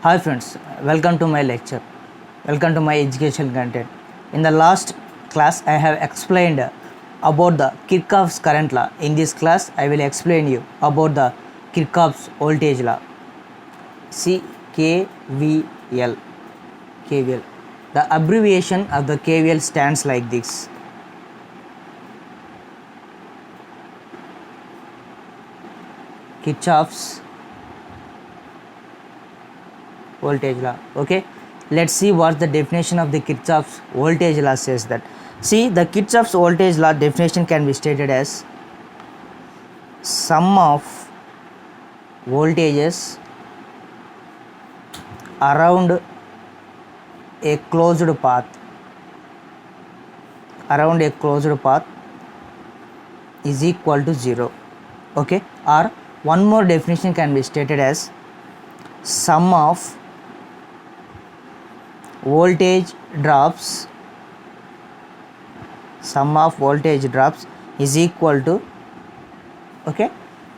Hi friends, welcome to my lecture. Welcome to my education content. In the last class, I have explained about the Kirchhoff's current law. In this class, I will explain you about the Kirchhoff's voltage law. See KVL. KVL. The abbreviation of the KVL stands like this. Kirchhoff's voltage law. Okay, let's see what the definition of the Kirchhoff's voltage law says. That see, the Kirchhoff's voltage law definition can be stated as sum of voltages around a closed path is equal to 0. Okay, or one more definition can be stated as sum of voltage drops is equal to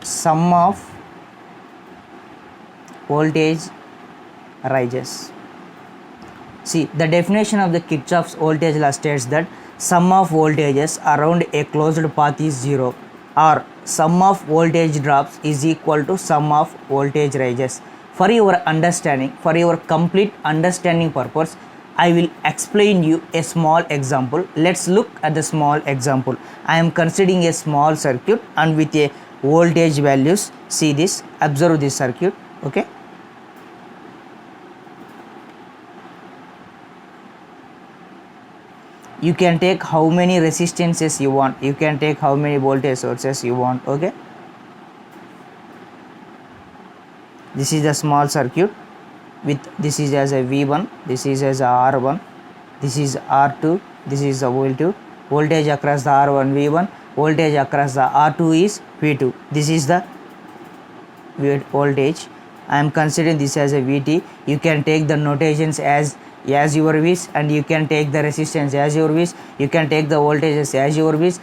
sum of voltage rises. See, the definition of the Kirchhoff's voltage law states that sum of voltages around a closed path is 0, or sum of voltage drops is equal to sum of voltage rises. For your understanding, for your complete understanding purpose, I will explain you a small example. Let's look at the small example. I am considering a small circuit and with a voltage values. See this, observe this circuit. Okay, you can take how many resistances you want, you can take how many voltage sources you want. Okay, this is the small circuit with this is as a V1, this is as a R1, this is R2, this is the voltage across the R1 V1, voltage across the R2 is V2. This is the voltage. I am considering this as a VT. You can take the notations as your wish, and you can take the resistance as your wish, you can take the voltages as your wish.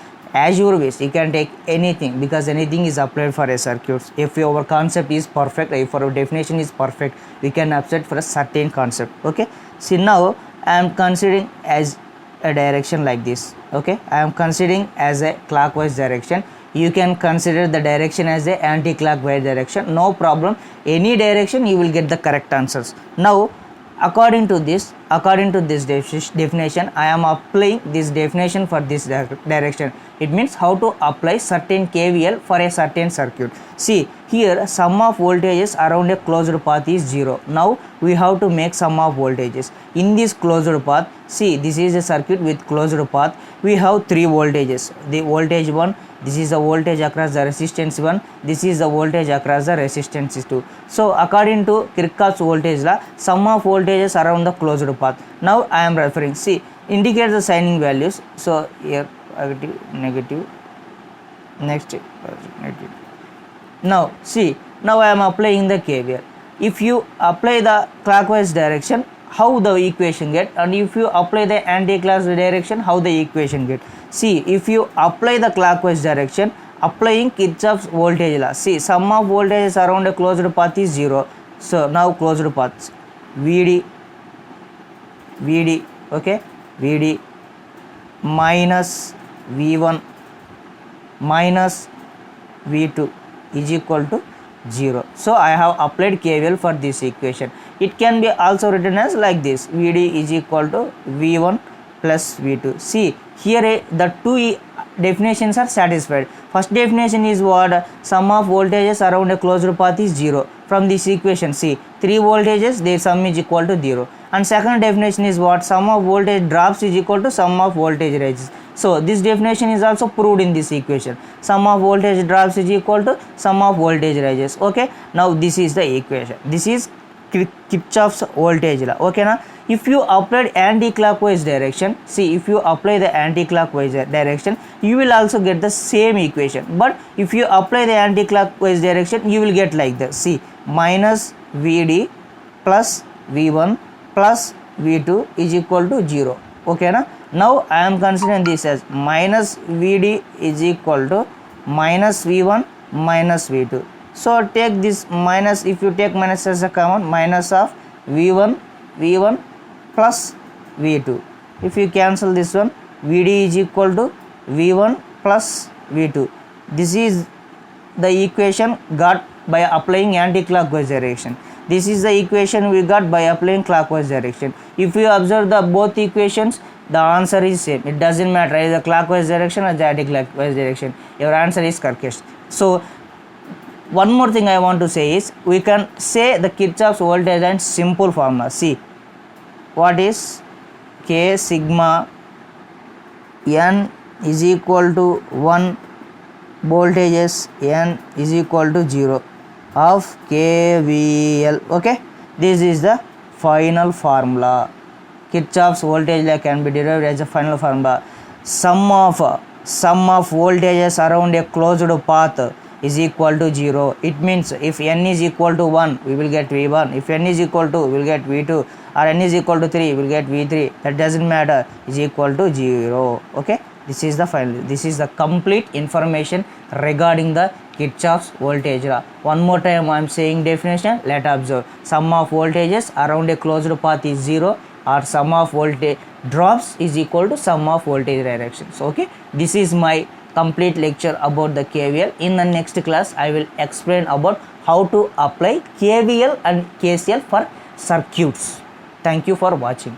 You can take anything, because anything is applied for a circuit. If your concept is perfect, if our definition is perfect, we can apply for a certain concept. Okay, see, now I am considering as a direction like this. Okay, I am considering as a clockwise direction. You can consider the direction as a anti-clockwise direction, no problem. Any direction you will get the correct answers. Now according to this definition, I am applying this definition for this direction. It means how to apply certain KVL for a certain circuit. See, here sum of voltages around a closed path is 0. Now we have to make sum of voltages in this closed path. See, this is a circuit with closed path. We have three voltages. The voltage 1, this is the voltage across the resistance 1, this is the voltage across the resistance 2. So according to Kirchhoff's voltage law, sum of voltages around the closed path. Now I am referring, see, indicate the signing values. So here negative, next negative. Now see, now I am applying the KVL. If you apply the clockwise direction, how the equation get, and if you apply the anti-clockwise direction, how the equation get. See, if you apply the clockwise direction, applying Kirchhoff's voltage law, see, sum of voltages around a closed path is 0. So now closed paths, VD, okay, VD minus V1 minus V2 is equal to 0. So I have applied KVL for this equation. It can be also written as like this, VD is equal to V1 plus V2. See, here the two definitions are satisfied. First definition is what? Sum of voltages around a closed path is 0. From this equation, see, 3 voltages, their sum is equal to 0. And second definition is what? Sum of voltage drops is equal to sum of voltage rises. So this definition is also proved in this equation. Sum of voltage drops is equal to sum of voltage rises. Okay, now this is the equation. This is Kirchhoff's voltage law. Okay, now if you applied anti-clockwise direction, see, if you apply the anti-clockwise direction, you will also get the same equation. But if you apply the anti-clockwise direction, you will get like this. See, minus VD plus V1 plus V2 is equal to 0. Okay, now I am considering this as minus VD is equal to minus V1 minus V2. So take this minus, if you take minus as a common, minus of V1 plus V2. If you cancel this one, Vd is equal to V1 plus V2. This is the equation got by applying anti-clockwise direction. This is the equation we got by applying clockwise direction. If you observe the both equations, the answer is same. It doesn't matter either clockwise direction or the anti-clockwise direction. Your answer is correct. So one more thing I want to say is, we can say the Kirchhoff's voltage and simple formula. See, what is K sigma n is equal to 1, voltages n is equal to 0 of KVL. Okay, this is the final formula. Kirchhoff's voltage law can be derived as a final formula. Sum of voltages around a closed path is equal to 0. It means if n is equal to 1, we will get V1. If n is equal to, we will get V2. Or n is equal to 3, we will get V3. That doesn't matter. Is equal to 0. Okay. This is the final. This is the complete information regarding the Kirchhoff's voltage law. One more time I am saying definition. Let us observe. Sum of voltages around a closed path is 0, or sum of voltage drops is equal to sum of voltage directions. Okay. This is my complete lecture about the KVL. In the next class, I will explain about how to apply KVL and KCL for circuits. Thank you for watching.